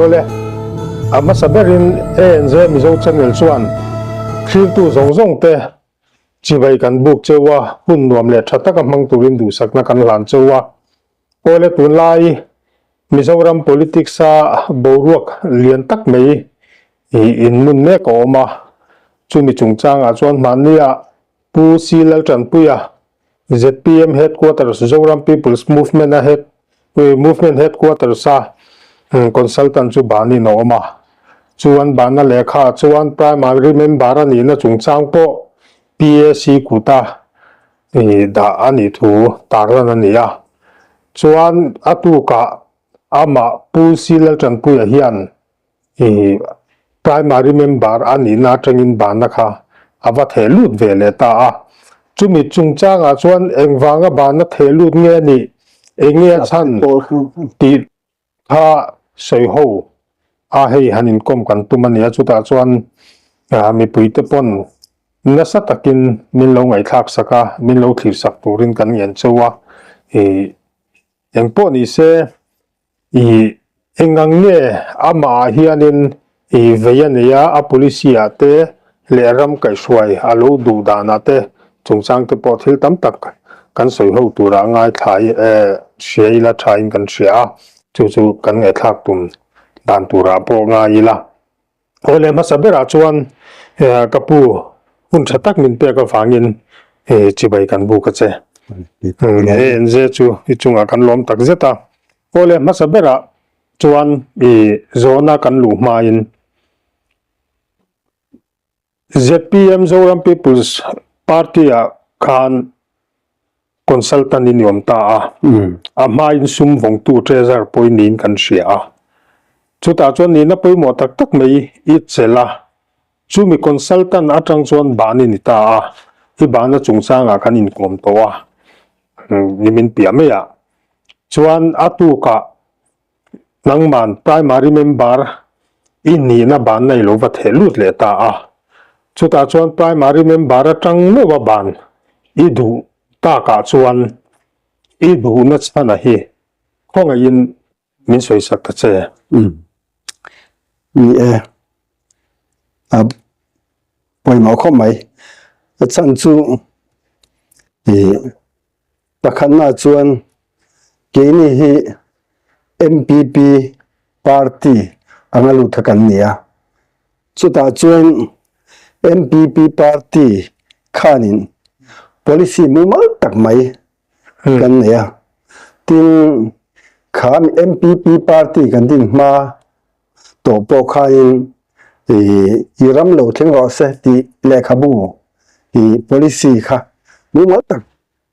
le ama saberin enz mizo channel chuan thil tu zong te chibai kan buk chewa hun nuam le thatak mang turin du sakna kan lan chewa ole tun lai Mizoram politics sa boruak lian tak mei in mun ne ko ma chumi chungchang a chuan mania pu silal tran puya ZPM headquarters Mizoram People's Movement headquarters sa consultant chu bani no ma chuan bana lekha chuan primary member ani na chungchang po PAC kuta da ani thu taran ania chuan atuka ama pu silal tran puya hian primary member ani na tangin bana kha awa thelut vele ta a chumi chungchang a chuan engwanga bana thelut nge ni enge chan ti tha soiho a hei hanin kom kan tumania chuta chuan mi puite pon nasa takin min lo ngai thak saka min lo thlir sak turin kan yen chewa engpo ni se engang ne ama hianin veyania a policia te leram kai swai alo du dana te chungchang te po thil tam tak kan soi ho tura ngai thai sheila thain kan sia chu kan ngai thak tum dan tura po ngai la ole ma sabera chuan kapu hun thatak min pe ka fangin chibai kan bu ka che enze chu ichunga kan lom tak zeta ole ma sabera chuan zona kan lu main ZPM Mizoram People's Party a khan consultant in yom ta a main sum vong tu treasure point in kan sia chuta chuan ni na poi mo tak tak mei I chela chumi consultant atang chuan bani ni ta I bana chungchanga kan in kom to a nimin piamea chuan atuka nangman primary member inni na ban nei lo va thelut le ta a chuta chuan primary member atang no wa ban idu ta ka chuan idu na chana hi khonga in min soi sak ta che ni poi mo kho mai chan chu takhan na chuan ke ni hi MPP party angalu thakan nia chuta chuan MPP party khanin policy mumal tak mai kan nia tin kham MPP party kan din ma to po khain iram lo theng ro se ti lekhabu policy kha mumal tak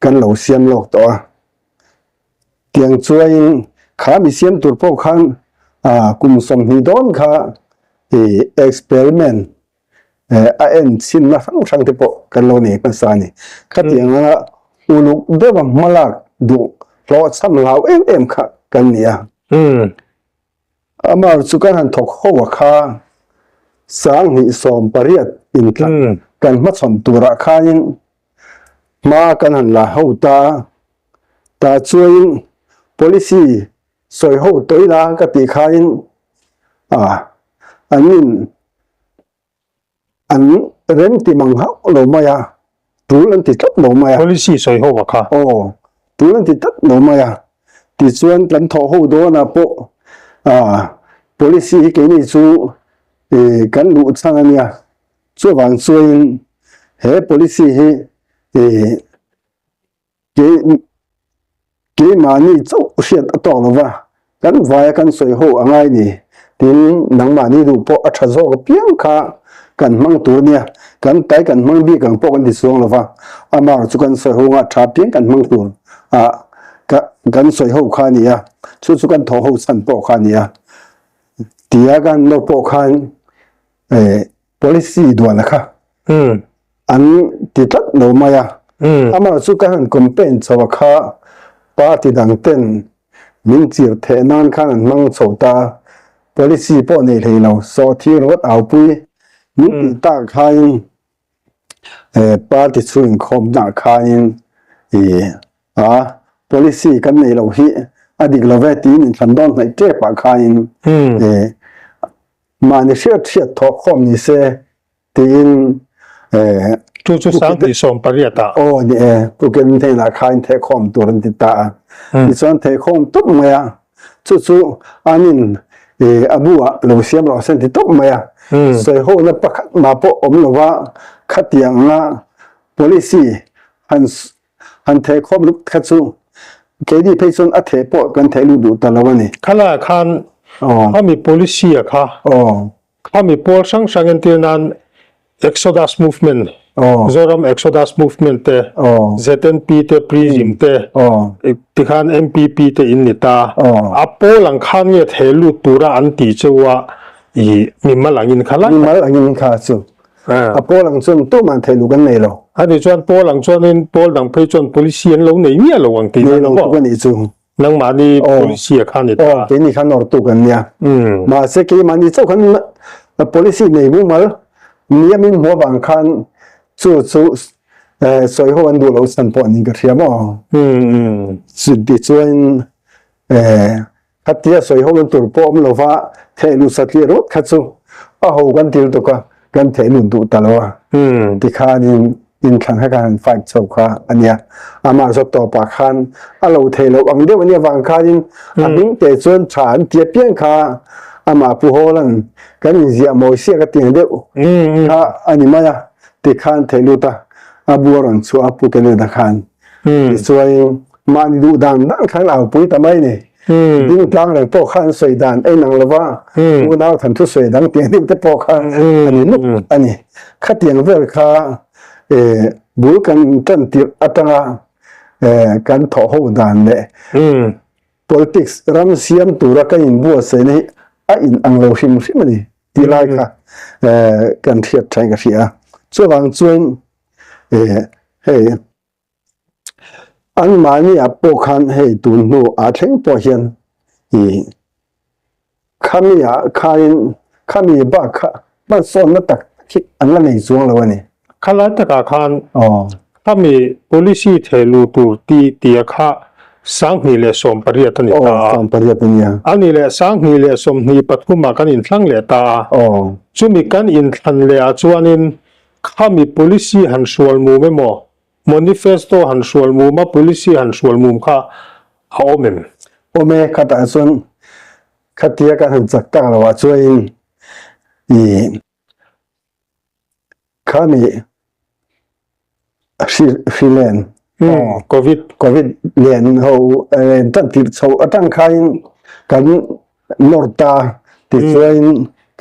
kan lo siam lo to tiang chuain khami siam tur po khan kum som ni don kha experiment en sin na sang te po kan lo ni kan sa ni khatiang na uluk dewa malak du lo sam lau em kha kan nia amar chukan han thok ho kha sang ni som pariat in kan ma chom tura khain ma kan han la ho ta chuin policy soi ho toila ka ti khain anin an renti mang ha lo maya tulan ti tat lo maya policy soi ho wa kha tulan ti tat lo maya ti chuan kan tho ho do na po policy ke ni chu kan lu chang ania chu wang chuin he policy he ke mani chau hriat a tawng lova kan vai kan soi ho angai ni tin nang mani du po a thazo piang kha kan mang tu nia kan tai kan mang bi kan po kan di song lova amar chu kan soi ho nga tha piang kan mang tu kan soi ho kha nia chu kan tho ho san po kha nia tia kan no po khan policy duan kha an ti tat no maya amar chu kan campaign chawa kha party dang ten min chir the nan khan mang chota policy po nei leilo so thir wat au pui min ta khain party chuin khom na khain policy kan nei lo hi adik love tin in thandon nai te pa khain mani thiat tho khom ni se tin chu sang ti som pariata ni tu ken the na khain the khom turan ti ta ni chon the khom tuk maya chu anin abua lo siam lo sen ti tuk maya soi ho na pakhat ma po om lova khatiang na policy han the khom lu khachu kedi peson athe po kan thelu du talawani khala khan ami policy kha ami pol sang entinan Exodus movement Zoram Exodus movement te ZNP te Prism te tikhan MPP te innita apolang khan ye thelu tura anti chuwa I mimalangin khala mimalangin kha chu apolang chun tu man thelu kan nei lo ani chuan polang chuan in pol dang phei chuan policy an lo nei mi lo ang ti lo tu ni chu nang mani policy khan ni ta ke ni khan or tu kan nia ma se ke mani chau khan policy nei mu mal niamin mo bang khan chu soi ho an du lo san po ni ka thiamo su di chuan khatia soi ho an tur po am lo wa thelu satli ro khachu a ho kan til to ka kan thelu du talwa ti khan in khan ha kan fight chau kha ania ama so to pa khan a lo thelo ang de ania wang khan in aming te chuan than tia pian kha ama pu holan kan zia mo sia ka tiang de ha ani maya ti khan thelu ta aburon chu apu ken da khan ti chuai mani du dan khan au pui ta mai ni ding tlang le po khan soi dan ai nang lawa u naw than thu soi dang tiang de te po khan ani nu ani khatiang vel kha bul kan tan ti atanga kan tho ho dan le politics ram siam tura ka in bu se nei a in anglo him ni ti lai kha kan thiat thai ka ria chuwang chuan hey an mani a po khan hey tun nu a thleng po hian khami ba kha ban son na tak khit an la nei chuang lawani khala taka khan khami policy thelu tur ti kha sang ni le som pariat ni ta som pariat ni ani le sang ni le som ni pathuma kan in thlang le ta chumi kan in than le a chuanin khami policy han sual mu memo manifesto han sual mu ma policy han sual mu kha haomem ome khata chon khatia kan han chak ta lawa chuin khami filen covid len ho tan tir chho atang khain kan norta ti chuin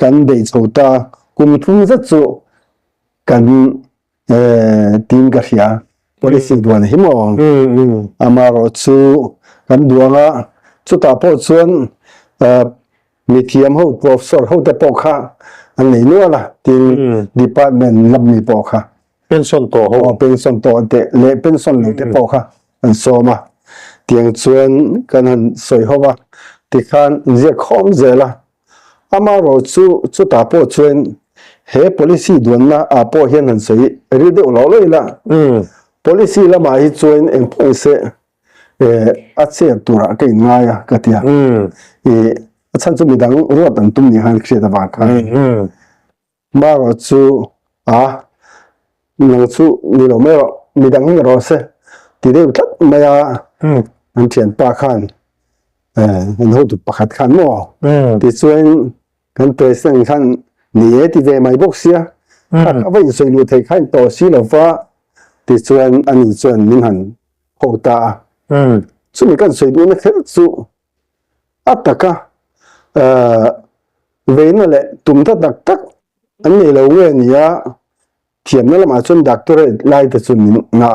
kan dei chhota kum thung za chu kan team ka hria policy duan himo amaro chu kan duanga chu ta po chuan mithiam ho professor ho te po kha an nei no la tin department lam ni po kha pension to ho pension to te le pension le te po kha an soma tiang chuan kan han soi howa ti khan je khom zela amaro chu ta po chuan he policy duanna a po hian han sei ri de lo leila policy lama hi chuan eng pose a che tura ke ngaya katia achan chu midang ro tan tum ni han khre da ba kha ma ro chu nang chu ni lo me midang ni ro se ti de tlat maya an thian pa khan an ho tu pakhat khan mo ti chuan kan president khan ni ti ve mai box sia a vai soi lu thei khan to si lo fa ti chuan ani chuan min han ho ta chu mi kan soi du na kher chu ataka ve na le tum ta tak an nei lo nge nia thiam na lama chuan doctor lai te chun na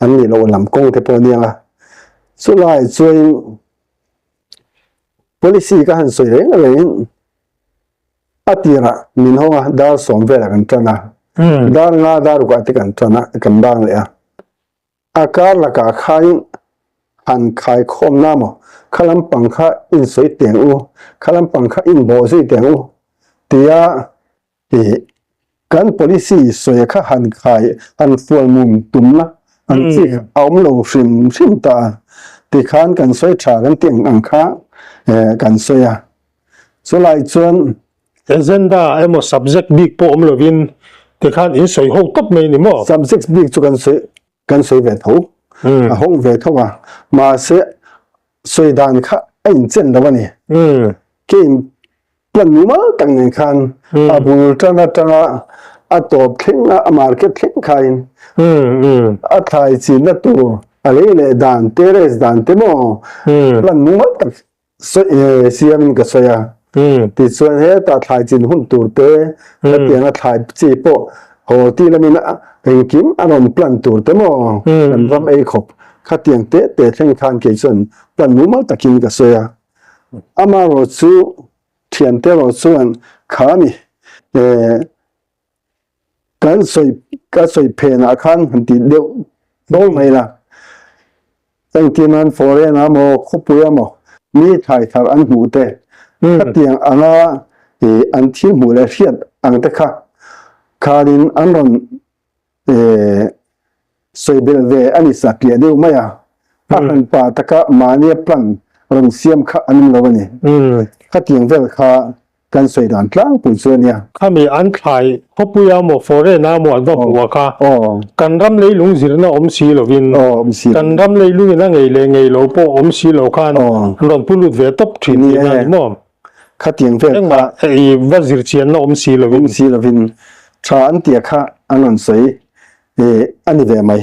an nei lo lam kong te po nia chu lai chuan policy ka han soi reng le atira min honga dar som vela kan tana dar nga dar ko atikan tana kan dang le akar la ka khai han khai khom namo khalam pangkha in soi teng u khalam pangkha in bo soi teng u tia kan policy soi kha han khai han fual mum tumna an chi aum lo shim ta ติคานกันสวยชากันเตียงอังคากันสวยสุไลจวน agenda emo subject big po lovin te khan in soi ho top mai ni mo subject big chu kan soi ve tho hong ve tho wa ma se soi dan kha ain chen da wani kim plan nu ma tang nen khan abul tana a top thing a market thing khain a thai chin na tu ale le dan teres dan te mo plan nu ma tak so siam ka soya ti chuan he ta thai chin hun tur te ta tianga thai chi po ho ti la min eng kim anon plan tur te mo kan ram ei khop kha tiang te thleng khan ke chon plan nu ma takin ka soya ama ro chu thian te ro chuan khami kan soi phen a khan ti deu dol mai la tang ti man foreign amo khopuya mo mi thai thar an hu te tiang anga an thil mu le riat ang te kha khalin anon soi bel ve ani saklia deu maya han pa taka mania plan ron siam kha anin lawani kha tiang vel kha kan soi dan tlang pu chuania khami an thlai khopuya mo foreign na mo adwa wa kha kan ram lei lung zirna om si lovin kan ram lei lung na ngei lo po om si lo khan ron pulut ve top thin ni na mo kha tiang vel kha ei wazir chian na om si lovin tha an tia kha anon soi ani ve mai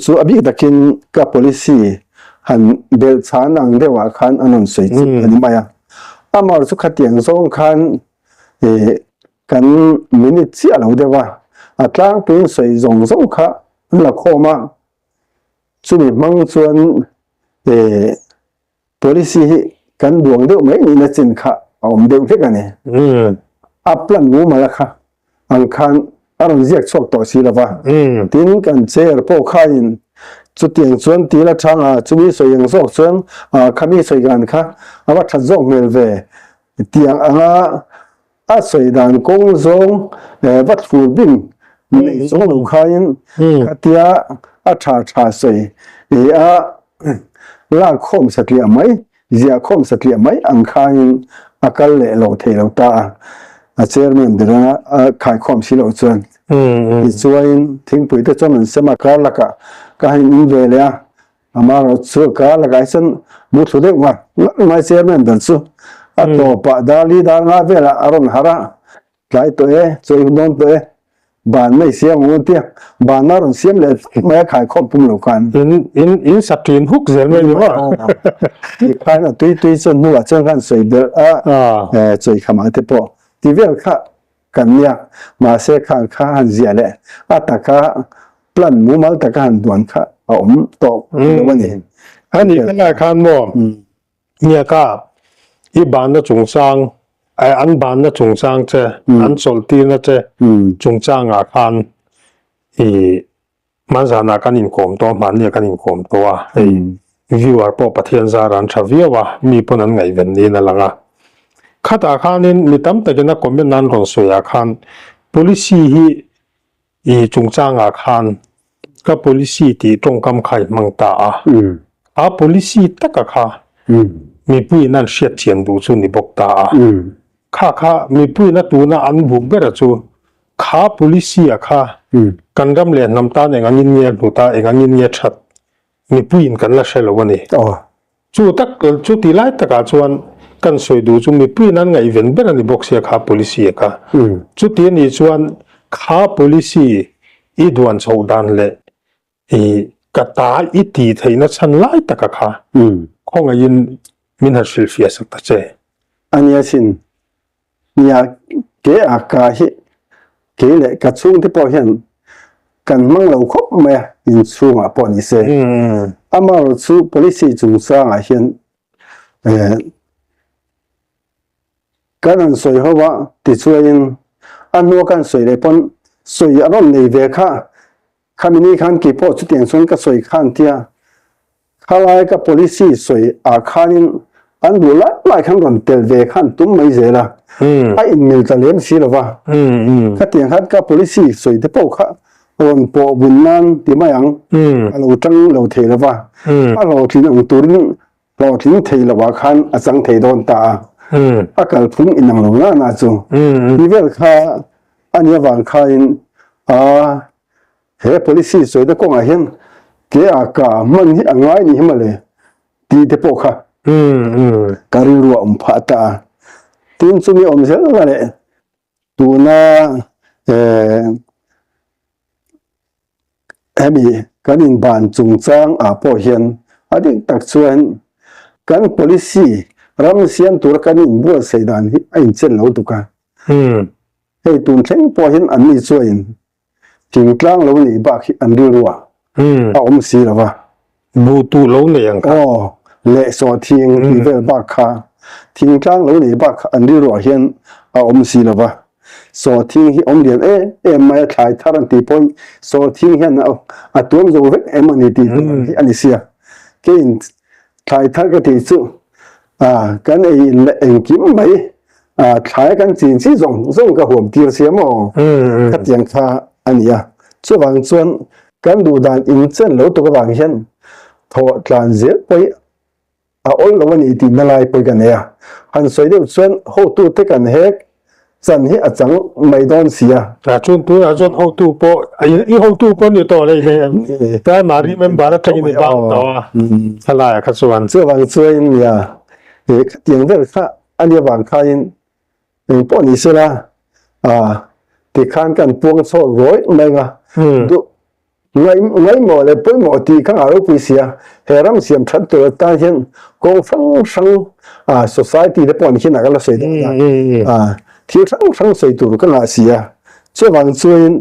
chu abi takin ka policy han bel chanang dewa khan anon soi ani maya amar chu khatiang zong khan kan minute chi alo dewa atlang pin soi zong kha la khoma chumi mang chuan policy kan duang deuh mai ni na chin kha om deuh hlek ani aplan nu mala kha ang khan aron ziak chok to si lawa tin kan chair po khain chu tiang chuan ti la thanga chumi soyang zok chuan khami soi gan kha awa tha zok mel ve tiang anga a soi dan kong zong wat fur bin nei zong lu khain khatia a tha soi a la khom saklia mai zia khom saklia mai ang khain akal le lo the lo ta a chairman de khai khom si lo chuan chuan thing pui te chon sema kar laka ka hin ve le amaro chu ka laga san mu thu de wa mai chairman dan chu a to pa dali da nga vela aron hara lai to choi don to ban mai siam ngu tia ban na ron siam le mai khai khom pum lo kan in satrin huk zel mai ni wa ki khai na tui chon nu a chang kan soi de choi khama te po ti vel kha kan nia ma se khan kha han zia le ataka plan mu mal ta kan duan kha om to wani ani kana khan mo nia ka i ban na chung sang ai an ban na chung sang che an sol ti na che chung chang a khan man za na kan in kom to man nia kan in kom to wa viewer po pathian za ran thavia wa mi pon an ngai ven ni na langa khata khanin mitam takena comment nan ron soya khan policy hi chungchanga khan ka policy ti tongkam khai mangta a policy taka kha mi pui nan shet chian du chu ni bokta kha mi pui na tu na an buk bera chu kha policy a kha kanram le namta ne ngin nge duta engin nge that mi pui in kan la shelo wani chu ti lai taka chuan kan soi du chu mi pui nan ngai ven ber ani box ya kha policy ka chu ti ni chuan kha policy i duan chho dan le kata i ti theina chan lai taka kha khonga in min ha selfie sak ta che ania sin nia ke aka hi ke le ka chung te po hian kan mang lo khop me in chunga po ni se amar chu policy chung sa a hian kan soi hawa ti chuin anu kan soi le pon soi aron nei ve kha khamini khan ki po chu tiang sun ka soi khan tia khalai ka policy soi a khanin an du lai khan ron tel ve khan tum mai zela a in mil talem si lawa kha tiang khat ka policy soi te po kha on po bun nan ti ma yang alo tang lo the la wa alo thin ang turin lo thin thei la wa khan achang thei don ta akal phung inang lo na chu ni vel kha ania wang kha in he policy soi da ko nga hian ke aka man hi angai ni himale ti te po kha kari ruwa pha ta tin chumi sel la le tu na abi kanin ban chung chang po hian adik tak chuan kan policy ram siam tur kanin bu seidan hi ain chen lo tu ka hei tun thleng po hian an ni chuin tingtlang lo ni ba khi an ri ruwa si lawa bu tu lo ne yang le so thing ni vel ba kha tingtlang lo ni ba kha an ri ruwa hian si lawa so thing hi lian mai thai tharan ti point so thing hian tuam zo vek ani ti ani sia ke in thai thar ka ti chu kan ei kim mai thai kan chin chi zong ka hom tir sia mo ka tiang kha ania chu wang chuan kan du dan in chen lo to ka wang hian tho tlan zel poi ol lo ni ti na lai poi kan ya han soi de chuan ho tu te kan hek chan hi achang mai don sia chun tu chun ho tu po I ho tu po ni to le ta ma remember ta ni ba to sala ka chuan chu wang chuan ya tiang vel kha ania wang kha in po ni sela ti khan kan puang so roi mai nga du ngai mo le poi mo ti khang aro pi sia heram siam that to ta hian ko sang society de pon hin agala sei da thi sang sei tu ka la sia che wang chuin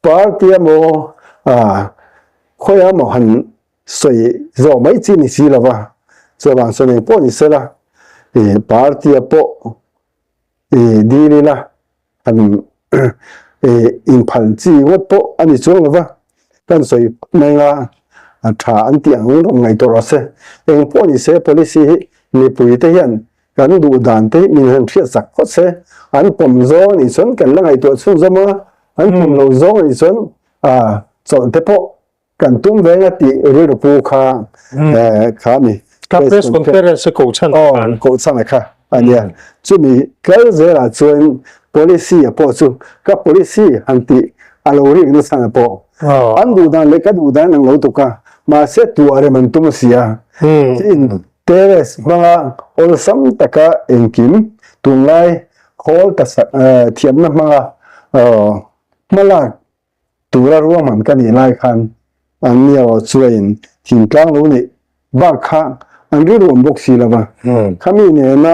party mo khoya mo han sei zo mai chi ni si la wa che wang so ne po ni sela party po di ni la an in phal chi wat po ani chuang la wa kan soi mai nga tha an tiang rom ngai to ra se eng po ni se policy ni pui te hian kan du dan te min han thia sak khot se an pom zo ni chon kan la ngai to chu zama an pom lo zo ni chon chon te po kan tum ve nga ti ri ru pu kha kha mi ka press conference ko chan ko chan kha ania chu mi kal ze la chuan policy po chu ka policy anti alori no sang po an du dan le ka du dan ang lo to ka ma se tu are man tum sia in teres banga ol sam taka enkim tungai hol ta thiam na manga mala tura ruwa man kan ni lai khan an nia chuin thingtlang lo ni ba kha an ri rom bok si lawa khami ne na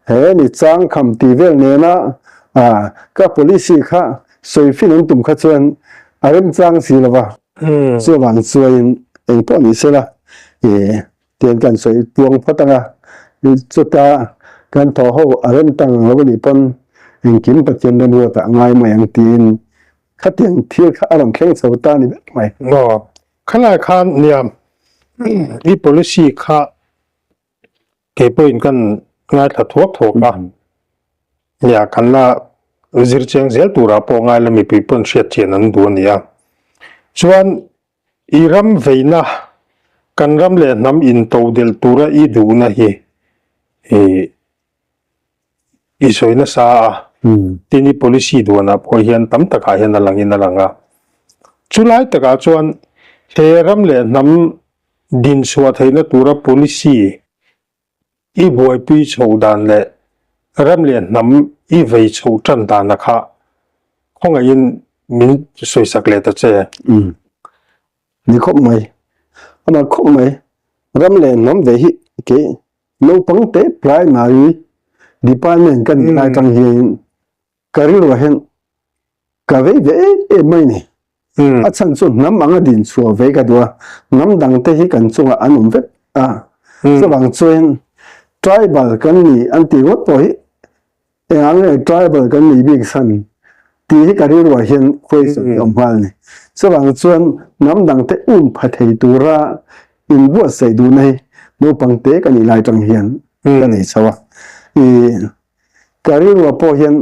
he ni chang kham ti vel ne na ka policy kha soi fin tum kha chuan arem chang si lawa so wang chuin eng po ni sela tian kan soi puang phatanga chuta kan tho ho arem tang lo ni pon eng kim pathian dan wa ta ngai mai ang tin khatiang thil kha aram khleng so ta ni mai khala khan niam I policy kha ke point kan ngai tha thok ba ya kan la zir cheng zel tura po ngai la mi pi pon shet chen an du nia chuan iram veina kan ram le nam in to del tura I du na hi I soina sa tini policy du na po hian tam taka hian alanga chulai taka chuan he ram le nam din suwa thaina tura policy I boy pi chodan le ram le nam I vei chho tan da na kha khonga in min soi sak le ta che ni khop mai ama khop mai ram le nam ve hi ke lo pang te primary department kan lai tang hin kari ro hen ka ve mai ni a chan chu nam anga din chu ve ka do nam dang te hi kan chu anum ve so bang chuin tribal kan ni anti wat po hi ang tribal kan ni big san ti hi kari ro hian khoi so hal ni so bang chuan nam dang te phathei tura in bu sei du nei no pangte kan ni lai tang hian kan ni chawa kari ro po hian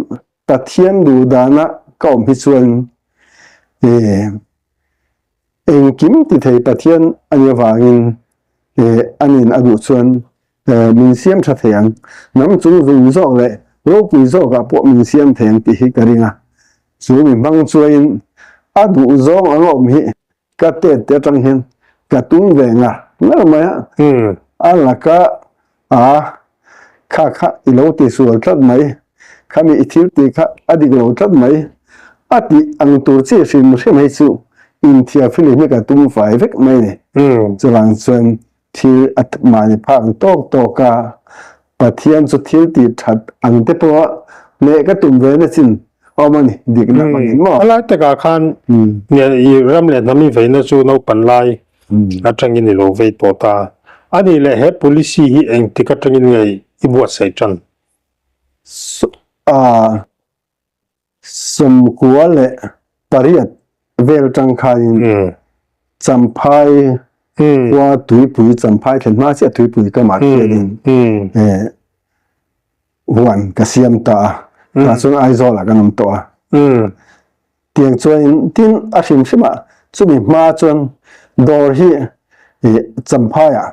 pathian du dana ka hi chuan eng kim ti thei pathian ania wangin anin adu chuan min siam tha theng nam chung zung zo le ro pui zo ka po min siam theng ti hi karinga chu mi bang chuin adu zong alom hi ka te tang hin ka tung venga ngal ma alaka kha ilo ti sual tat mai khami ithil ti kha adi lo tat mai ati ang tur che sim mai chu in thia phili mi ka tum fai vek mai ne chuang chuan thil at mani phang to ka pathian chu thil ti that ang te po le ka tum ve na chin omani dik na mangin mo ala te ka khan ne I ram le nami ve na chu no pan lai atangin ni lo ve to ta ani le he policy hi eng ti ka tangin ngai I buat sai chan som kwa le pariat vel tang khain champhai wa tui pui champhai thlen ma sia tui pui ka ma din huan ka siam ta chung ai zo la kanam to tiang chuan tin a hrim hima chumi ma chuan dor hi champhai a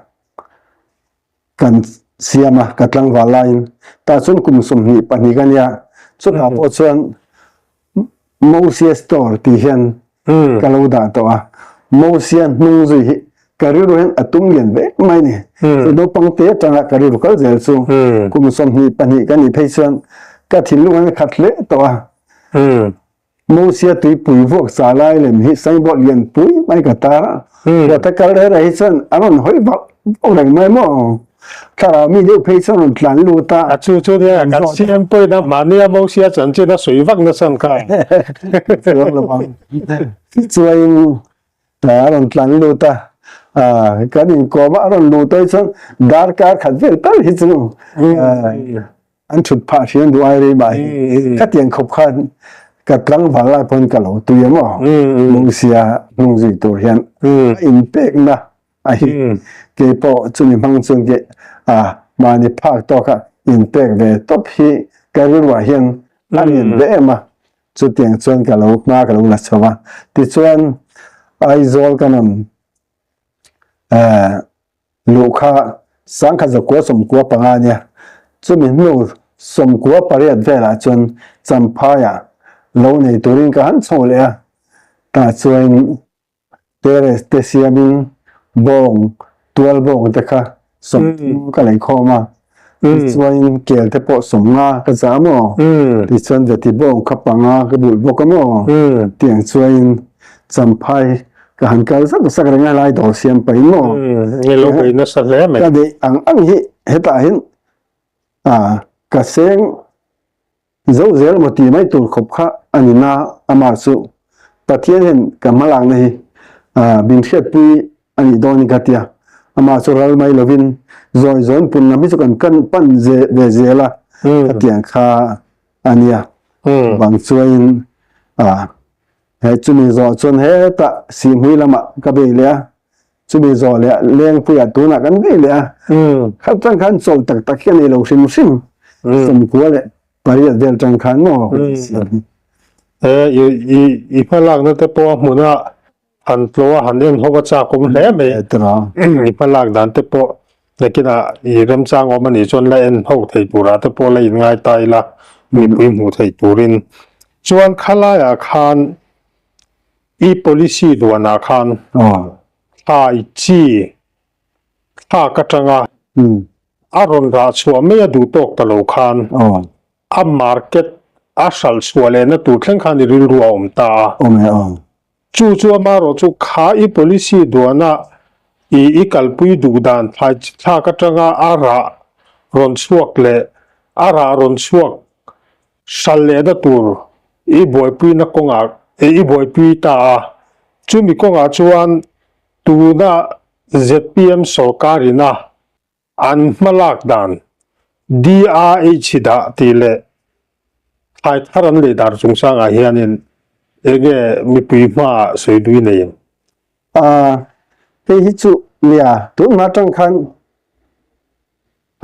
kan siama katlang walain ta chun kum som ni pani kania chuta po chuan Moses store ti hian kaloda to a Mosian nung zui hi kariru hen atum yen ve mai ni do pangte tanga kariru kal zel chu kum som ni pani kani pheisan ka thilu an khatle to a Mosia tui pui vok salai lem hi sai bot yen pui mai ka ta ra ta kal re hi chan anon hoi ba orang mai mo Kara mi liu pei san tlan lu ta chu de ka siam poi na mania mo sia chan che na sui vak na san ka chuan ta ron tlan lu ta kan in ko ba ron lu toi chan dar ka khat vel tal hi chu an thut pha hian du ai re mai ka tiang khop khan ka tlang wal lai pon ka lo tu ye mo mong sia mong zi tur hian in pek na ai ke po chuni mang chung ke mani phak to ka impact ve top hi karir wa hian anin ve ma chu tiang chuan ka lo ma ka lo la chawa ti chuan ai zol kanam lukha sangkha za ko som ko panga nia chumi nu som ko pariat vela chuan champhaya lo nei turin ka han chole a ta chuan teres te siamin bong 12 bong te kha som ka lai khoma chuan kel te po som nga ka za mo ti chuan ve ti bong kha panga ka bul bok mo tiang chuan champhai ka han kal sak renga lai do siam pai mo nge lo pe na sa le me ka de ang hi heta hin ka seng zo zel mo ti mai tur khop kha anina ama su pathian hen ka malang nei bin khet pi ani doni katia ama choral mai lovin zoi zon pun na mi chu kan pan ze ve zela atiang kha ania bang chuin he chumi zo chon he ta si hui lama ka be le chumi zo le leng puya tu na kan be le khat tang khan chol tak hian ni lo sim som ko le pariat vel tang khan mo I phalak na te po muna han tloa han en hoba cha kum le me tra I phalak dan te po lekina I ram chang o mani chon la en ho thei pura te po la in ngai tai la mi pui mu thei turin chuan khala ya khan I policy duana khan ai chi kha katanga aron ra chua me du tok talo khan a market a sal swale na tu thleng khan I ril ruwa ta chu maro chu kha I policy duana I kalpui du dan phai tha ka tanga ara ron suak le ara ron suak sal le da tur I boy pui na konga I boy pui ta chu mi konga chuan tu na ZPM sarkarina an malak dan DRH da tile thai tharan le dar chungsang a hianin ege mi pui ma soidui nei he hi chu lia tu ma tang khan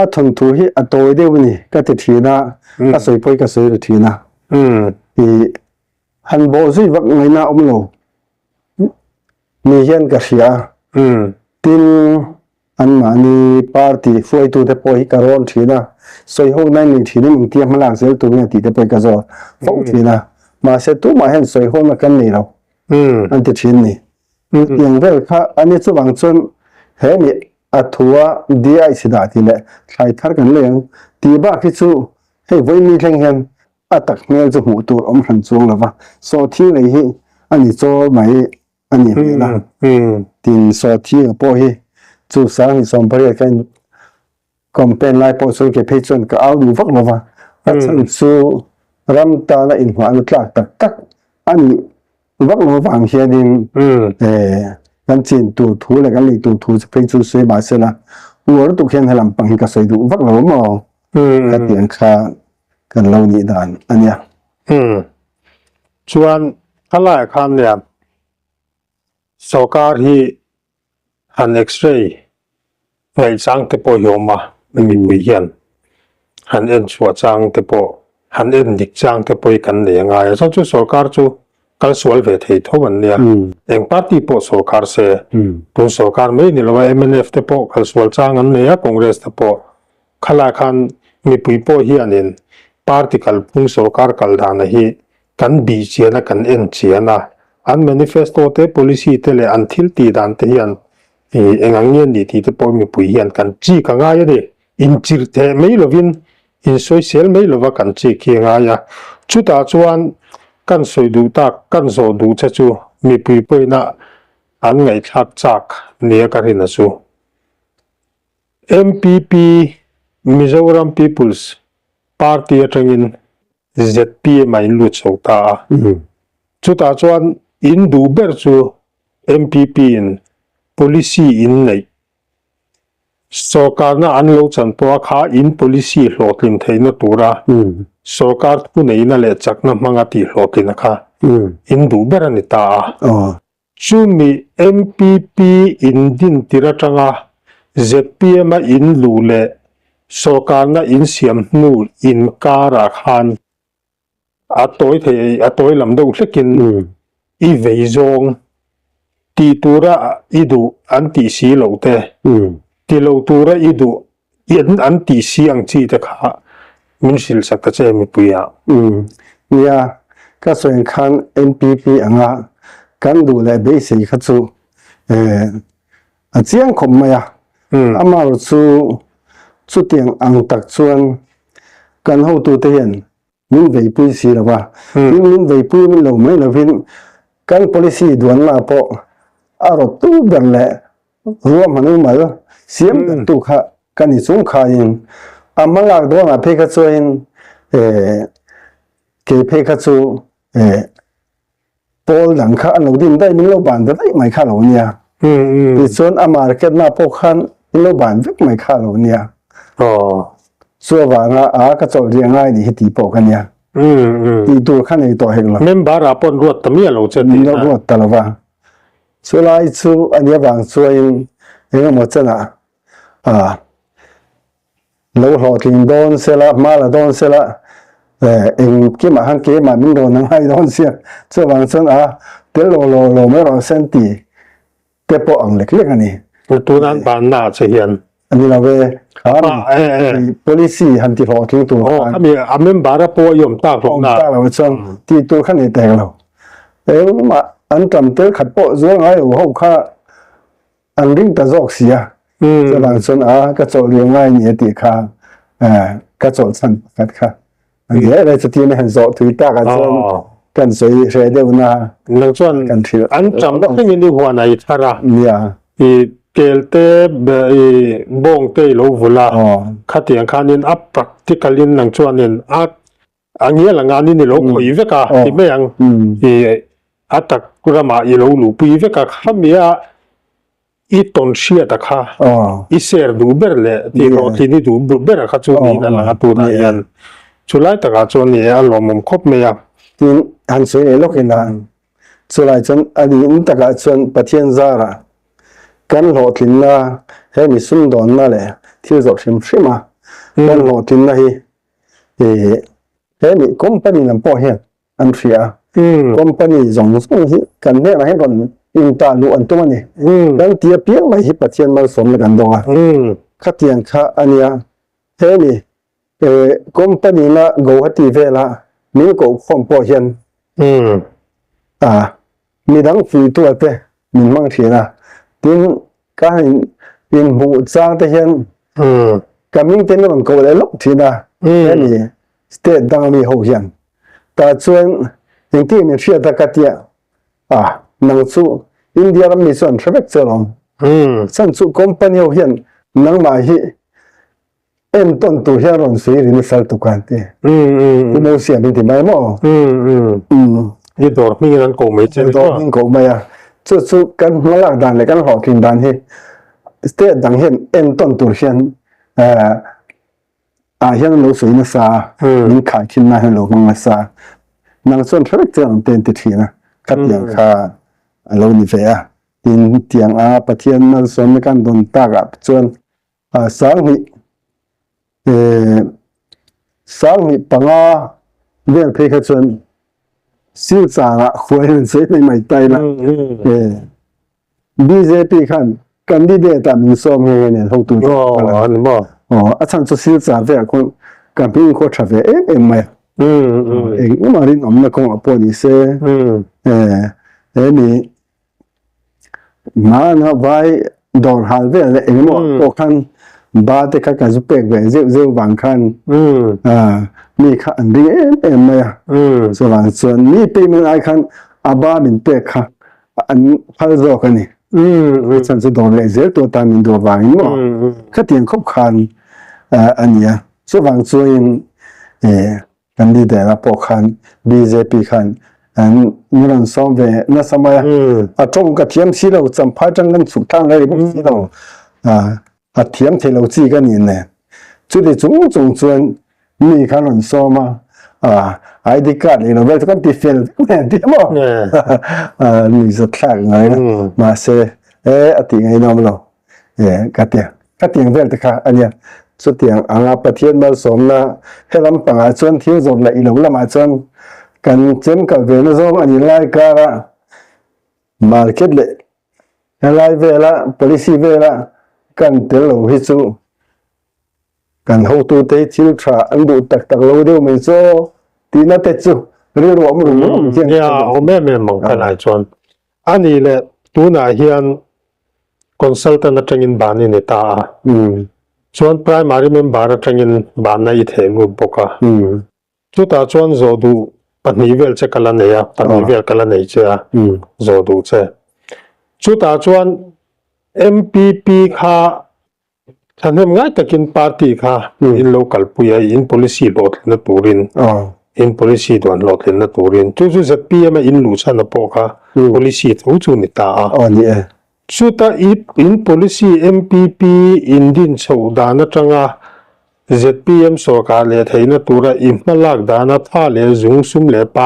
a thon thu hi a toy de ni ka ti thina ka soi poi ka soi ri thina I han bo zui vak ngai na om lo มีเฮียนกะเสียตินอันมานีปาร์ตี้ฟวยตูเตปอยกะรอนทีนะสวยห้องนั้นนี่ทีนี่มึงเตรียมมาลากเซลตูเนี่ยตีเตปอยกะจอฟอกทีนะมาเสตุมาเห็นสวยห้องมากันนี่เราอันที่ทีนี่อย่างเวลค่ะอันนี้จะวางจนเฮ้มีอัทัวดีไอสิดาทีแหละใช้ทัดกันเลยตีบ้าคิดสู้เฮ้ไว้มีแรงเห็นอัตักเมียจะหูตัวอมหันจวงแล้ววะโซที่เลยฮีอันนี้โจไม่อันนี้นะตินโซที่กับพวกฮีจูสางสมบริการคอมเป็นไลน์พอสุดเก็บเพจนก็เอาดูฟักแล้ววะอันนั้นสู้รำตาละอินหัวนุตลักตักตักอันนี้วักแล้วฟังเฮียดินกันจีนตัวทูเลยกันเลยตัวทูจะเป็นจูเซบาเซนะวัวตุกเห็นให้ลำปังก็ใส่ดูวักแล้วมั้งกันเตียงข้ากันเล่านิทานอันเนี้ยชวนข้าราชการเนี่ยสการที่หันเอ็กซเรย์ไงจังเตปอยมาไม่มีผู้เห็นหันเอ็นชัวจังเตปอหันเอ็นดิกจังเตปอยกันเนี่ยไงส่วนจู่สการจู่กันสวลเวทีทุกวันเนี่ยเองปาร์ตี้ปอสการเสตัวสการไม่นี่เราว่า MNF เตปอกันสวลจังอันเนี่ยคอนเกรสเตปอข้าราชการมีผู้ปอเฮียนินปาร์ตี้กัลพุ่งสการกัลดานฮีกันบีเชียนะกันเอ็นเชียนะอัน manifesto เต policy เตเลอันทิลตีดานเทียนเองอังเงียนดีที่เตปอมีผู้เฮียนกันจีกังไงเดอินจิรเทไม่ลวินอินโซเชียลไม่ลวกันจีเคียงไงชุดอาจวนกันสวยดูตากันโซดูเชจูมีผู้ป่วยนะอันไงชักจักเนียกันนะจู MPP Mizoram People's Party จังอินZPM ไม่ลุดโซตาชุดอาจวนอินดูเบอร์จู MPP อิน policy อินไหนสการน่ะอันเราจันตัวข้าอิน policy หลอดลินเทนตัวระสการผู้ไหนนั่นแหละจักน้ำมังติหลอดลินนะคะอินดูเบอร์นิตาจูมี MPP อินดินติระจังอ่ะ ZPM อินลูเล่สการน่ะอินเสียมนูอินการะขันอัตโต้เทอัตโต้ลำดูเล็กินอีเวจงตีตัวระอีดูอันตีสีเหลาเตตีเหลาตัวระอีดูยันอันตีสีอังจีเตค่ะมินสิลสักตะเจมีปุยอ่ะเนี่ยก็ส่วนคัน MPP อ่ะกันดูแลเบสิกขั้นสู่อาเจียงคมไหมอ่ะอามาเราสู่เตียงอังตักส่วนกันเข้าตัวเตียนมินเวปุยสีหรอวะมินเวปุยมินเหลาไม่เหลาพินกัน policy ด่วนมาพออารมณ์ตู้แบบแหละรวมมันมาแล้วเสียมตู้ค่ะกันอีสงขายอามาลากตัวมาเพกส่วนเกเพกส่วนพอหลังค่ะเราดินได้มิโลบานได้ไม่ค่ะเราเนี่ยอีส่วนอามาร์เก็ตมาพกขันมิโลบานได้ไม่ค่ะเราเนี่ยส่วนว่างก็จะเรียงง่ายดีที่ตีปกันเนี่ยตีตัวขันในตัวเฮงละเมมบาร์ปนรวดตะเมียเราจะดีนะรวดตลอดว่าส่วนไอ้ส่วนอันนี้บางส่วนเองหมดจะนะเราหอทิ้งโดนเสละมาละโดนเสละเองกี่มาหันเกี่มามินโดนนั่งให้โดนเสียส่วนบางส่วนเดี๋ยวเราไม่รอเส้นตีเก็บปอังเล็กๆอันนี้ตัวนั้นบานหน้าเสียนอันนี้เราไปpolicy หันที่หอทิ้งตัวถ้ามีเมมบาร์ปอยมตากลงหน้าเราส่วนที่ตัวขันในแต่เรามาอันจำเตอขัดโปะส่วนไอ้หัวข้าอันริงตะจอกเสียส่วนบางส่วนก็จะเรียงง่ายเนี่ยตีค่ะก็จะสั่นกัดค่ะอันนี้อะไรจะที่ไม่เห็นโซ่ถือตากันส่วนกันสวยเสียเดียวนะหลังส่วนกันถืออันจำต้องยินดีหัวในทาระเนี่ยอีเกลเตบงเตโลวุลาขัดอย่างขานินอัปปรักที่กัลินหลังส่วนเนี่ยอันนี้หลังงานนี้นี่โลกอีเวกาที่ไม่ยังอีอัตกุระมาอีโลลูปีเวกาข้ามีอีตอนเชียตะค่ะอีเซอร์ดูเบอร์เลยที่เราที่นี่ดูเบอร์ค่ะช่วงนี้นั่นแหละตัวนี้ยันชุดไล่ตะค่ะช่วงนี้อารมณ์มันครบไหมอ่ะที่หันสวยโลกเห็นนะชุดไล่จนอันนี้ตะค่ะจนปะเทียนซาระกันหลอดลิ้นนะให้มีสุ่มดอนนั่นแหละที่จะชิมชิมากันหลอดลิ้นนะให้มีคอมพานีนั่นพอเห็นอันเสียคอมพานีส่งส่งกันเนี่ยให้ก่อน อินตาลูอันตัวนี่ดังเตียเปียงไม่ฮิปเทียนมาสมกันดงอ่ะขัดเตียงค่ะอันเนี้ยเฮ้นี่คอมพานีน่ะกูฮัตตีเวล่ะมีกูคอมพอเฮียนมีดังฟรีตัวเตมีมั่งทีนะถึงการอินหูจ้างเตเฮียนก็มิ่งเต็นมันกูเลยลบทีนะเฮ้นี่สเตทดังมีหูเฮียนแต่ส่วนอย่างที่มีเชื่อตะกัดเตียนังสู้อินเดียมันมีส่วนทรัพย์เจริญสันสุคอมพานีเฮียนนังมาฮีเอ็นต้นตัวเฮียรอนสีรินสัลตุกันเตคุณเอาเสียเป็นที่ไหนมั้งนี่ตัวมีนั้นโกไม่ใช่ตัวมีโกไม่สุดกันมาลักดันเลยกันหอกินดันฮีสเตทดังเห็นเอ็นต้นตัวเฮียนเฮียนรู้สึกนักษามีขายขึ้นมาให้เรามังนักษานังส่วนทรัพย์เจริญเต็มที่นะคัดอย่างค่าเรานี่เฟียอินเตียงประเทศนั้นส่วนในการโดนตากะส่วนสังหิปังเรื่องเพคส่วนสิวจางะควรเสียไม่ไม่ใจละBJP คันกันดิเดตมีสมเฮเนี่ยทุกตัวนี่บ่อาจารย์จะสิวจาเวคนกันเป็นโคชเวไม่มารินอมนะคงอปอดิเซนี่มานะไว้ดอร์ฮาเวเลยมั้งโอคันบาเตka ka zu pek ve zeu bang khan mi kha andi em ya so la so ni pe min ai khan aba min pek kha an phal zo ka ni chan zu don le ze to ta min do wa ni mo kha tien khop khan ania so wang so in kan di de la po khan BJP khan an ni ran som ve na samaya atong ka thiam si lo cham pha chang nan su thang le bu si loเทียมเทโลจีกันนี่เนี่ยจุดที่จงส่วนมีการหล่นซ้อมาไอดีการ์ดนี่เราไปกันติดเฟลเนี่ยที่มั้งมีสักครั้งไงมาเซอติไงน้องเรากัดเตียงเวลต์ค่ะอันเนี้ยสุดเตียงประเทศมาสมนะให้ลำปังส่วนที่จบเลยอีหลงละมาส่วนกันเจมกับเวลซ์อันนี้ไล่การะมาร์เก็ตเลยไล่เวลา policy เวลากันเตลโลฮิซูกันหูตูเตชิลทราอันดูตักโลเดียวไม่โซตีน่าเตจูเรื่องว่ามันรู้เฮียโอแม่มองกันหลายจวนอันนี้แหละตัวน่ะเฮียนคอนซัลแทนต์จังอินบานี่ตาส่วน primary member จังอินบานในเทมุบกะจุดตาจวนโจดูปัจจุบันเจกัลเนียปัจจุบันกัลเนียเจ้าโจดูเจ้จุดตาจวนMPP ค่ะฉันเห็นง่ายแต่กินปาร์ตี้ค่ะอิน local ปุยอิน policy หลดนัตุรินอิน policy ด่วนหลดนัตุรินจู่ๆจะปีมาอินลูชันปอค่ะ policy จู่ๆนี่ตานี่จู่ตาอิน policy MPP อินดินโซดานะจังอ่ะ ZPM สกาเลไทยนัตุระอิมมาลักดานะท่าเลจุงซุ่มเลไป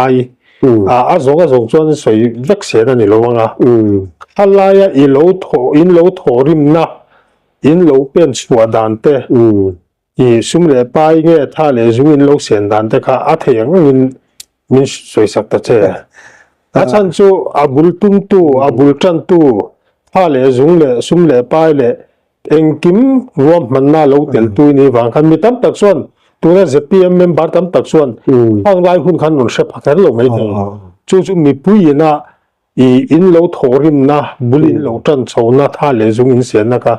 จงจวนสวยรักเสียนั่นนี่รู้มั้งฮัลไลน์อินโลโถริมนะอินโลเป็นชัวดานเตซุ่มเลไปเงี้ยท่าเลจุงอินโลเสียดานเตค่ะเทียงมินสวยสักตะเจ้ฉันจูบุลตุนตูบุลจันตูท่าเลจุงเลซุ่มเลไปเลเองกิมรวมมันน่าโลเตลตุยนี่ฟังคันมีตั้มตักส่วนตัวนั้นจะพีเอ็มเมมบาร์ตั้มตักส่วนห้องไล่คุณคันนุ่นเชฟพักเตลไม่ถึงจู่ๆมีปุยนะอินโลโถริมนะบุลินโลจันโซนะท่าเลจุงอินเสียนะคะ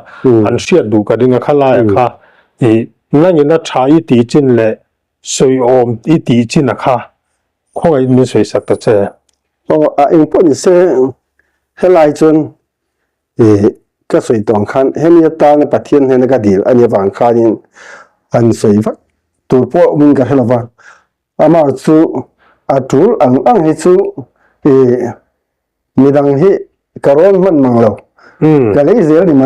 อันเชียดูกันดิ่งข้าไล่ค่ะนั่นยังน่าใช้ตีจินเลยสวยอมตีจินนะคะคงไอ้มีสวยสักแต่เจ้เองพูดเสียให้ไล่จนก็สวยตรงคันให้มีตาในประเทศให้นักดีอันนี้ฟังคันอันสวยฟักตัวพวกมึงก็ให้เราฟังมาสู้จูอังให้สู้มีดังที่กระโดดมันมังเราก็เลยเสียดีไหม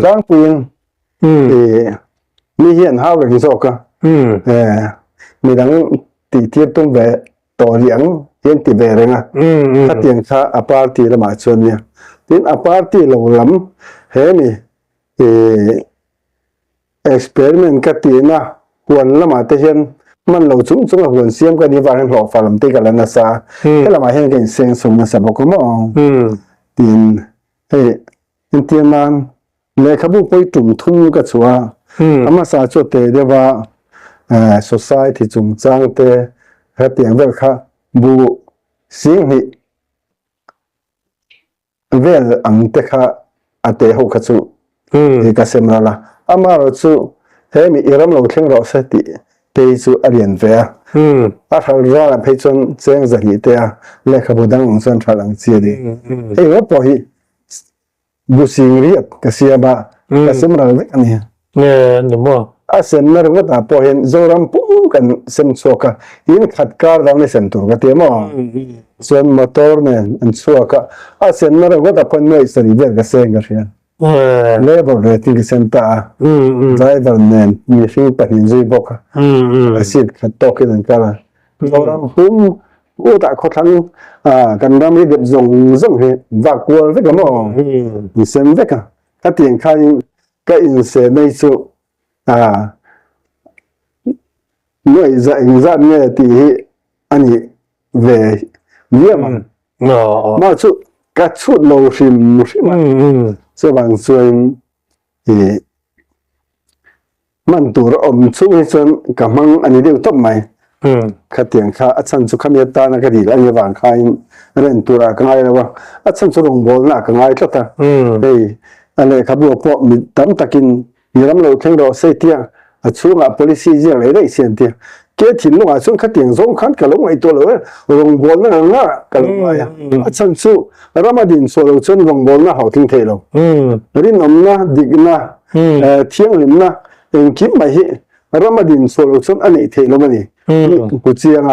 จ้างปืนมีเหี้ยนห้าวเลยสกมีดังตีเทียบต้องแบะต่อเลี้ยงเหี้ยนตีแบะเลยนะถ้าเตียงช้าอปาร์ตี้ละหมาดส่วนเนี่ยทีนี้อปาร์ตี้เราล้ำเฮ้มีexperiment ก็ตีนะควรละหมาดเทียนมันเราจุ่มหัวเสียมกันนี่ว่าให้หลอกฟังลำตีกันแล้วนะซะให้เรามาเห็นกันเสียงสมนะสับก็มอง ตีนเฮ้อินเตียมันเลขบุไปจุ่มทุ่มก็ชัวอามาสาจดเตเดว่าsociety จุ่มจางเตฮะเตียงเวลค่ะบูสิ่งนี้เวลอังเตค่ะอาเตหกจุอีกเสมอละอามาเราจุเฮ้มีอิรามเราเข่งเราเสติเตยจุอเรียนเวียอาทาร์ราเพจนเซงจะหิเตะเลขบุดังองค์สันทรังเสียดีเฮ้ยว่าพอฮีบุสิงเรียบกเสียบะกเสมอเราอันนี้เนี่ยนี่มั้งอาเซมเราก็ตาพอเห็นโจรัมปุ๊กันเซมโซกะยินขัดการดังในเซนตัวก็เตะมั้งส่วนมอเตอร์เนี่ยอันชัวก็อาเซมเราก็ตาพอนไม่สรีเวกเซงกันเชียเลเวลเรตติ้งเซนตาไดรเวอร์เนี่ยมีสิ่งเป็นยินจีบกอาศิษย์ขัดตกินกันโจรัมปุ๊โอ้แต่เขาทั้งกันรำนี้เด็ดจงเหตุว่ากลัวเวกมั้งมีเซมเวกอะถ้าเตียงใครก็อินเสไม่สุเมื่อจะเนี่ยที่อันนี้เวเยี่ยมมาสุดกัดสุดโลชิมมันส่วนส่วนมันตัวอมสุดส่วนกับมันอันนี้เดียวต้องไหมขัดเตียงข้าอัศนสุขมีตานักดีแล้วยังวางใครเรื่องตัวรักง่ายแล้วว่าอัศนสุรงบอลนักง่ายก็ตาเฮ้ยอะไรครับบัวพอมีตั้มตะกินมีน้ำเราแข็งเราเสียเตียช่วงpolicy เรื่องอะไรได้เสียเตียเกี่ยถิ่นลงช่วงขัดเตียงสงขันกับลงไอตัวเลยลงบอลนั่นน่ะกับลงไอ้อัศนสุรามาดินส่วนเราชนลงบอลน่ะเขาทิ้งเทลงรินนมนะดิกนะเที่ยงลิมนะเองคิดไปเหรามาดินส่วนเราชนอันนี้เทลงมันนี่กูเจียง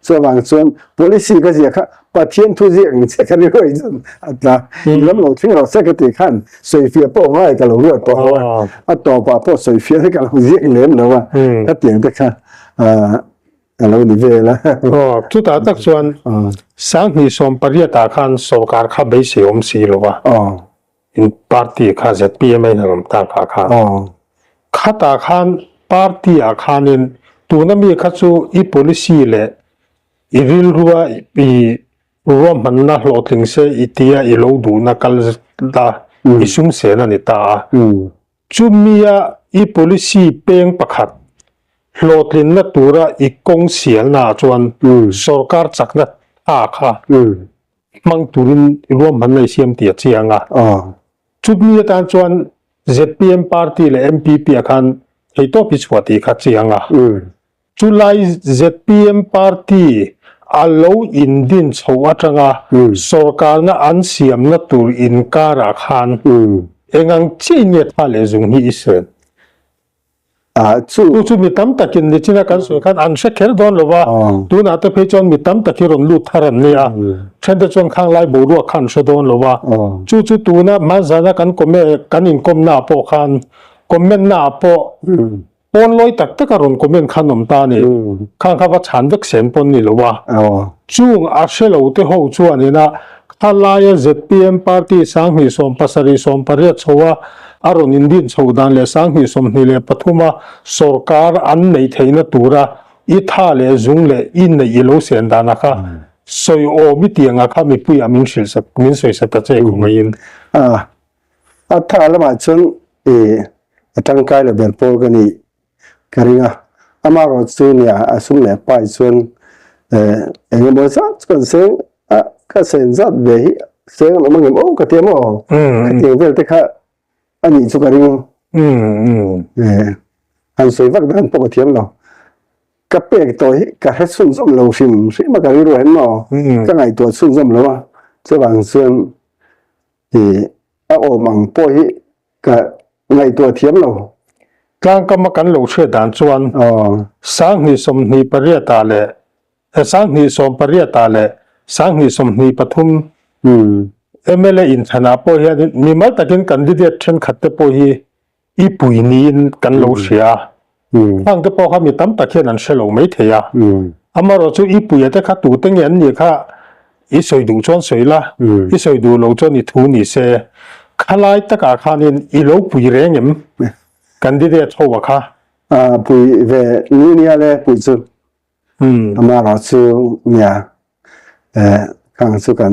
ส่วน policy ก็เสียค่ะปะเทียนทุเรียนเสียกันเรื่อยๆอัตราแล้วเราทิ้งเราเสียกันตีขั้นสวยเฟียป้องไว้กับเราเรื่อยป้องว่าต่อไปพอสวยเฟียให้กับเราเรียกเล่นแล้วว่าถ้าเตียงแต่ค่ะเราดีเวละทุกตาตักส่วนสังหิสมปริยตาขันสกการข้าใบเสียมสีหรือว่าอินปาร์ตี้ข้าจะปีไม่นำตาข้าข้าตาขันปาร์ตี้อาคานินตัวนั้นมีข้าสู้อี policy เลยอีริลรัวอีรวมมันน่ะโหลดถึงเสียอีเตียอีโลดูนักการตาอีสุ่มเสียนั่นนี่ตาจุมีอี policy เป่งประคัดโหลดลินนัดตัวระอีกงเสียน่าจวนสกการจักนัดอาค่ะมังตุรินรวมมันในเสียมเตียเชียงจุมีตาจวน ZPM party และ MPP อาคันให้ตัวพิจวัติขัดเชียงจุลัย ZPM party อาโลอินดินชาวจังสกการน่ะอันเสียมนัดตัวอินการาคันเอ็งจีเนตฮาเลซุงฮีอิสเซนจุมีตั้มตะกินดิจินักันสุขันอันเช็คเฮร์ดอนหรือว่าตัวนั้นแต่เพจอนมีตั้มตะกิรอนลูทารันเนี่ยเช่นเดียวกันข้างไล่บูรัวขันชดอนหรือว่าจุตัวนั้นมาจากนั้นกันก็ไม่กันอินคอมหน้าปอขันคอมเมนต์หน้าปอปนลอยตักตะการอนคอมเมนต์ขันน้ำตาเนี่ยข้างข้าว่าฉันดึกเสียงปนนี่หรือว่าจุงอาเชลเอาเตหูจวนนี่นะข้าไล่ ZPM party สังหิสมปัสริสมปริยัติชัวอารมณ์อินดินชาวดานเลสังหิสมนี่เลปฐุมาสกการอันในเทนตัวระอิทาเลจุงเลอินในอิโลเสียนดานะคะสอยโอมิเตียงค่ะมีผู้ยามินสิลสักมินสวยสักเจ้าของยินถ้าละมาชนจังไกลเลยเบลโปกันนี่การิงอามารอสุนีอาสุนเลไปส่วนเอ็งบอกซะก็เสียงก็เสียงจัดเบยเสียงมันก็โอ้ก็เทียมอ๋อก็เทียมเวลแต่ค่ะอันนี้สุการิงอันสวยวักดันปกติมั้งเนาะก็เปกตัวก็ให้สุนทรเราชิมสิมาการิรู้เห็นเนาะก็ไงตัวสุนทรเราว่าจะบางส่วนเอามังปอยก็ไงตัวเทียมเรากลางกรรมการเราเชื่อด่านส่วนสังหิสมนีปริยตาเลสังหิสมปริยตาเลสังหิสมนีปฐุมMLA อินทนาปอยมีมาตะกินกันดิเดชันขัดเตปอยอีปุยนีนกันเราเสียฟังเตปอเขามีตั้มตะเคียนนั้นเชลไม่เทียอามาเราจูอีปุยแต่ขัดตูตั้งยันนี่ค่ะอีสวยดูจวนสวยละอีสวยดูเราจวนอีทูนี่เสข้าไล่ตะกาขานินอีโลปุยแรงยังกันดิเดชัวค่ะปุยเวนี่เนี่ยเลยปุยจูอามาเราจูเนี่ยข้างสุกัน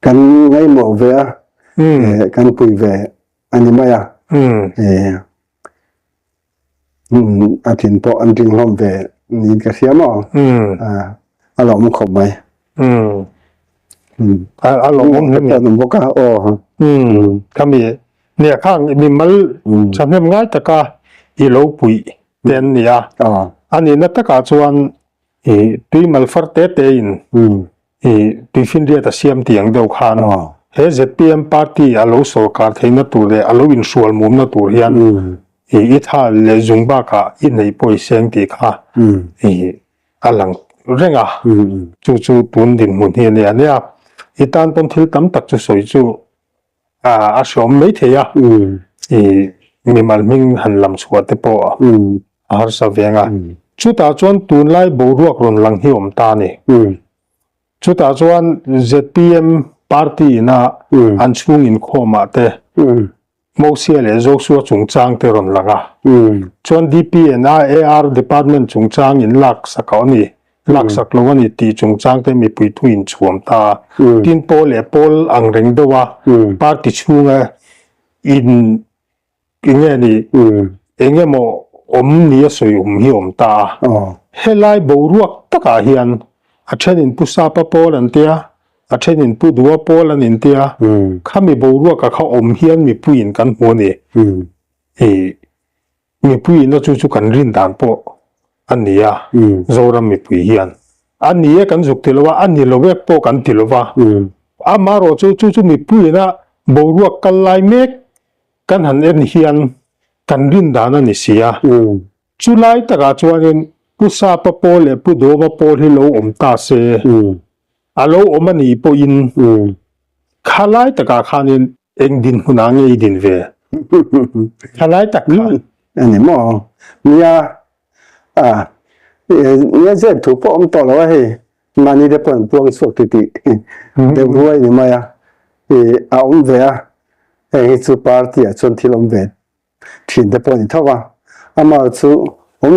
kan ngai mo ve kan pui ve ani maya atin po an ting lom ve ni ka sia mo alo mo khom mai alo mo ne no boka o kamiเนี่ยข้างมีมัลฉันเห็นง่ายแต่ก็อีโลปุยเต็นเนี่ยอันนี้นัตตะกาชวนตุยมัลฟัร์เตเตอินตุยฟินเรียตเสียมเตียงเดียวกันเฮZPM party อโลโซการ์เทนตัวเดอโลวินชัวลมุมนัตัวเฮียนอีท่าเลจุงบากะอินในปอยเสียงตีค่ะอันหลังเรื่องจู่ตุนดินมุนเฮียเนี่ยอีตานปนทิลตั้มตักจะสวยจู่อาชมไม่เทียมีมันมิงหันลำสวดเตปออาร์สเวียงชุดตาจวนตูนไล่บูรวกรุนลังหิวมตานี่ชุดตาจวน ZPM party นะอันช่วงอินโคมาเตโมเสียเลยโจกสัวจงจางเตรุนลังจวน DP นะ AR department จงจางอินลักสักนี่ลักสักลวันนี้ตีจงจางเตมีปุยทุอินชวมตาตินโปเลโปลอังเริงดัวปาร์ติช่วงอินเงี้ยนี่เงี้ยโมนี้สวยหิวมตาเฮลัยบูรวกตะกาเฮียนอาเช่นอินปุซาปโปลันเตียอาเช่นอินปุดัวโปลันอินเตียข้ามีบูรวกกับเขาเฮียนมีปุยินกันหัวนี่มีปุยินแล้วจู่ๆกันรินดานโปอันนี้โจรามีปุยเฮียนอันนี้กันสุกติลวะอันนี้เราเวกโปกันติลวะมารอจู่มีปุยนะบูรวกกันไลเมกกันหันเอ็นเฮียนกันรินดานันนิเสียจุไลตะกาจวนปุซาปโปเลปุโดปโปฮิโลตาเซอโลมันนีปอินขาไลตะกาคานินเองดินหุนางเอดินเวขาไลตะกาอันนี้มอเนี่ยเนี่ยเจ็บถูกปอมต่อแล้วว่าเฮ้มันนี่ได้ผลพวงสุกติเดี๋ยวรู้ไอ้นี่มาเอาเวเฮ้สุปาร์ตี้จนที่ลมเวถิ่นได้ผลเท่าว่ามาสู่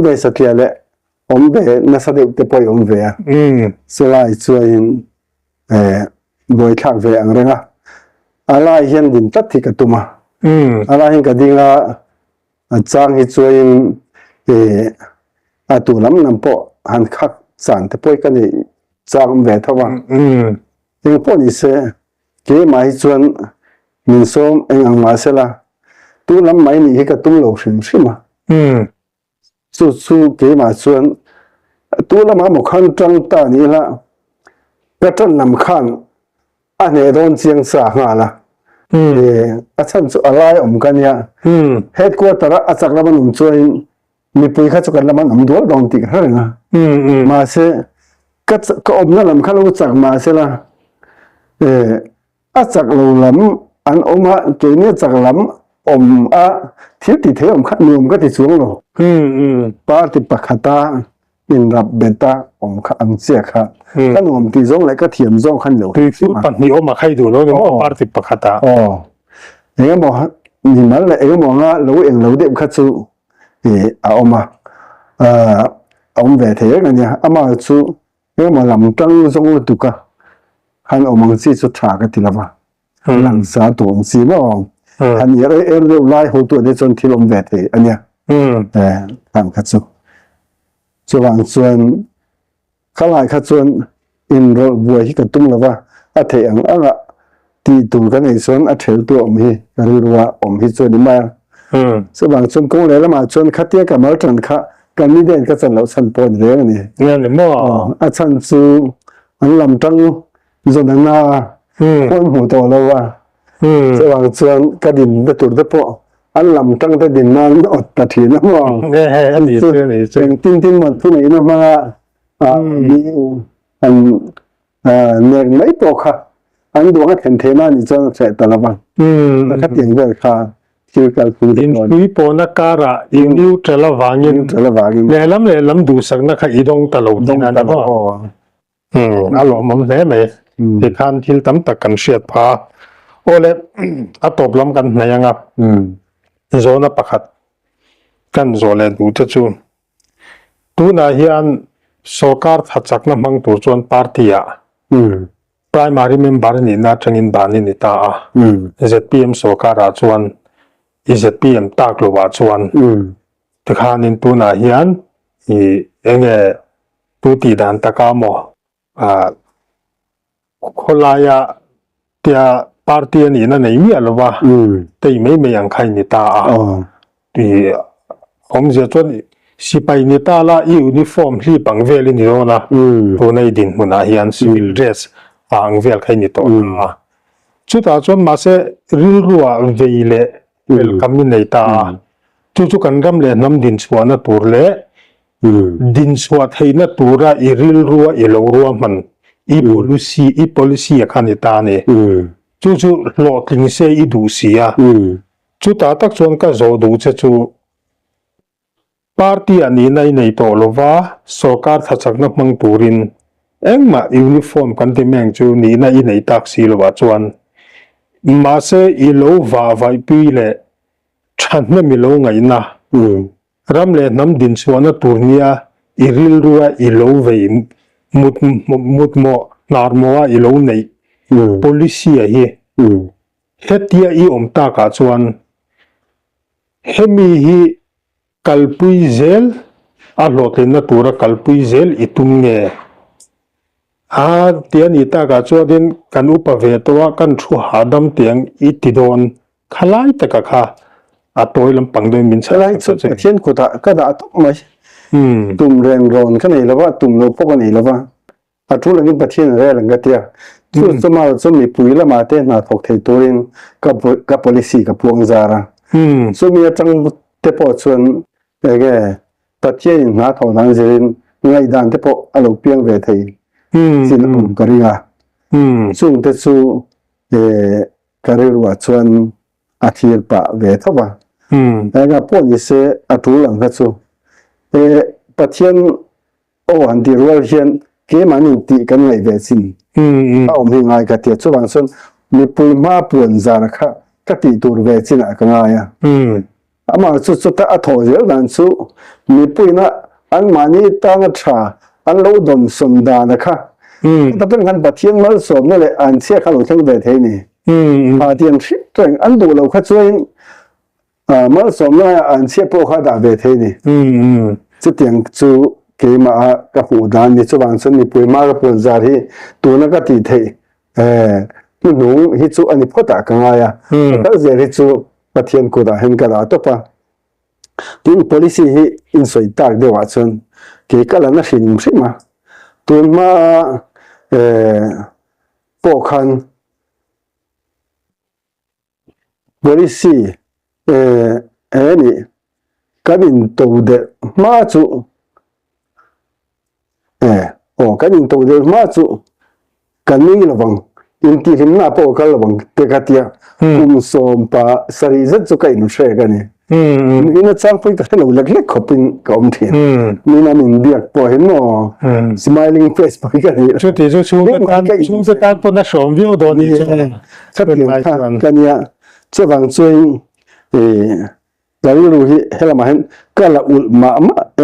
เวสักอย่างเลยเวน่าสะดวกได้ผลเวสลายช่วยบ่อยข้างเวอังเรงอะไรเห็นดินตัดที่กระตุ้มอะไรเห็นกระดิ่งละจางให้ช่วยตัวลำนำปอหันคักสารแต่ป่วยกันนี่จางแบบเท่าว่ายังปอนี่เสียเกี่ยมาให้ชวนมินส้มเองอังมาเสละตัวลำไม่นี่ให้กระตุ้มโลชิมใช่ไหมสู้เกี่ยมาชวนตัวลำมาหมกขันจังตานี่ละกระตุ้นนำขันอันนี้โดนเสียงสาหาละอาจารย์สุอะไรกันเนี่ยเฮ็ดกัวตระอาจักรมันอุ่นช่วยมีปุยข้าจุกันละมันอำดัวดองติกเรื่องมาเสก็นั่นลำข้ารู้จักมาเสละอาจักรลำอันมาเกี่ยนี่จักรลำที่ติดเที่ยวข้านุ่มก็ติดสูงหรอปาติปะขตาอินรับเบต้าข้าอังเสียค่ะถ้านุ่มติดสูงเลยก็เทียมสูงขันเหลวคือปัจจุบันมาใครดูเนาะปาติปะขตาเอ็งบอกนี่มันเลยเอ็งบอกว่าเราเด็กขัดสูเอามาเวทีกันเนี่ยมาสู้มาลำตั้งทรงตุกะหันเอามังสีสุดฉากกันทีละว่าหลังสาตัวสีว่าหันเรื่องเรื่องไล่หัวตัวได้จนที่ลมเวทีอันเนี้ยทำขัดสู้ส่วนข้าไล่ขัดส่วนอินโรบัวที่กระตุ้มแล้วว่าเทียงตีตัวกันในส่วนเทียตัวมีกันรู้ว่าที่ส่วนนี้มาส่วนส่วนกงเลยแล้วมาส่วนคัดเทียกับมาจันค่ะกันนี่เด่นก็จะเราสันปนเรื่องนี้เนี่ยหม้อสันสู้อันลำตั้งส่วนหน้าคนหัวโตแล้วว่าส่วนกระดิ่งตะตุ่นตะโปอันลำตั้งตะดินนั่นอดตะถีนะมองเนี่ยอันนี้เรื่องนี้เสียงติ้งหมดผู้ไหนนะมามีอันเนี่ยไม่โตค่ะอันดวงเห็นเทน่านี่จะใส่ตะละวันแล้วคัดอย่างเดียวค่ะคือการคุยอินคุยปนักการะอินยูเทลวางินเนี่ยลำดูสักนักอีดงตลอดดินันนะพ่ออารมณ์มันเสียไหมที่การที่ตั้มตะกันเสียดพาโอเล่ตบล้ำกันในยังไงโซนปะขัดกันโซเล่ดูจะจูตัวนาฮิอันโซการทัดจักน้ำมังตัวจวนปาร์ตี้อ่ะ primary member ni na tangin bani ni ta ZPM sokara chuan ZPM tak lo wa chuan tikhanin tu na hian I enge tu ti dan takamo kholaya tia party ni na nei mi alwa tei mai mai ang khai ni ta ti hom je chuan sipai ni ta la I uniform hli pangvel ni rona tu nei din huna hian civil dress ang vel khai ni to chuta chuan ma se ril ruwa veile welcome ni nei ta chu kan ram le nam din chuana tur le din chhuat heina tura I ril ruwa I lo ruwa man I policy akhani ta ni chu lo tling se I du sia chu ta tak chuan ka zo du che chu party ani nei to lova sarkar thachakna mang turin engma uniform kan ti meng chu ni na I nei tak si lova chuan ma se I lo va vai pi le than na mi lo ngai na ram le nam din chuana turnia I ril ruwa I lo ve mut mo narmoa I lo nei policy a hi hetia I omta ka chuan hemi hi kalpui zel a lotin na tura kalpui zel itum nge tian ita ka chuan kan upa ve towa kan thu hadam tiang I tidon khalai taka kha atoi lampang doi min sa lai chu chen ko ta ka da to mai tum ren ron ka nei lawa tum lo pok nei lawa a thu lang pathian re lang ga tia chu ma chu mi pui la ma te na thok thei turin ka policy ka puang zara so mi atang te po chuan ge pathian na tho nang jerin ngai dan te po alo piang ve thei sin karinga chung te chu karirwa chuan athir pa ve thoba nga po ni se atu lang ka chu pathian o an di rual hian ke mani ti kan ngai ve sin au mi ngai ka ti chu wang son mi pui ma puan zar kha ka ti tur ve chin a ka nga ya ama chu ta atho zel dan chu mi pui na an mani tang tha an lo dom som da na kha ta pen kan pathian mal som na le an sia kha lo thang ve the ni pathian shi teng an du lo kha chuin mal som na an sia po kha da ve the ni chu tiang chu ke ma ka hu dan ni chu wang son ni pui ma ka pon zar hi tu na ka ti thei nu hi chu ani phota ka nga ya ta ze ri chu pathian ko da hen ka da to pa tin policy hi in soi tak de wa chon ke kala na hin sima tun ma po khan policy ani kanin to de ma chu kanin to de ma chu kanin lawang in ti him na po ka lawang te ka tia som pa sari zat chu kai nu she ka ni ina chang pui ta lo lak lek khopin ka om thi ni na min biak po hin no smiling face pa ka ni chu ti chu se tan po na shom view do ni ka nia che wang chuin dari ru hi hela ma hen ka la ul ma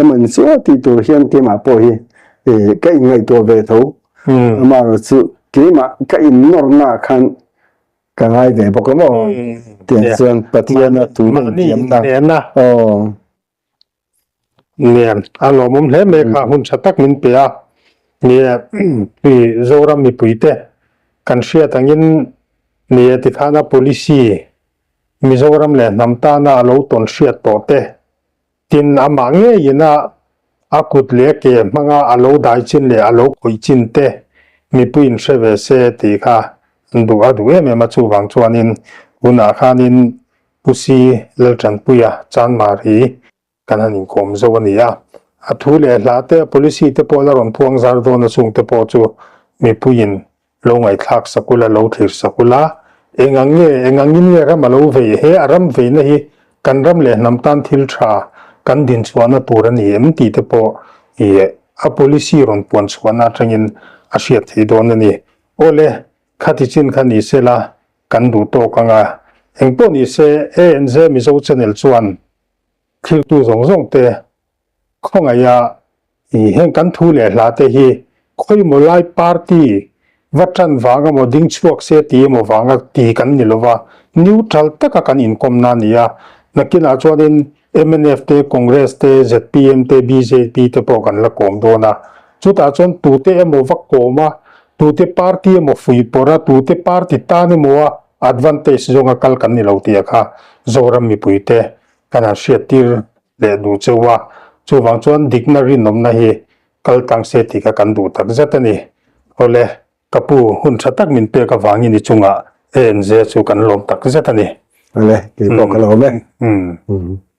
eman chu ti tur hian ke ma po hi ka ngai to ve tho ma ro chu ke ma ka in nor na khan ka ngai ve bo ko mo tian chuan pathian na tu ni na niam alo mom le me kha hun chatak min pe a ni pi zora mi puite kan sia tangin ni ti thana policy Mizoram le namta na alo ton sia to te tin amange ina akut le ke manga alo dai chin le alo koi chin te mi puin sheve se ti kha ndu adu me ma chu wang chuanin una khanin pusi lalchan puya chan mari kananin kom zowania athu le la te policy te pola ron phuang zar do na chung te po chu mi puin lo ngai thak sakula lo thir sakula engangin ra malo ve he aram ve na hi kanram le namtan thil tha kan din chuana turani emti te po a policy ron pon chuana tangin asiat hi don ni ole khati chin khani sela kan du to kanga engpo ni se anz mizo channel chuan thil tu zong te khonga ya hen kan thu le hla te hi khoi molai party watran wanga mo ding chuak se ti mo wanga ti kan ni lova neutral taka kan in komna nia nakina chuanin MNF te Congress te ZPM te BJP te po kan la kom dona chuta chon tu te emo vakoma tu te party emo fui pora tu te party tani mo advantage zonga kal kan ni lautia kha zoram mi puite kana shetir le du chewa chuwang chuan dictionary nomna hi kal tang se ti ka kan du tak zatani ole kapu hun thatak min pe ka wangi ni chunga enje chu kan lom tak zatani ale ki ko kalo me mm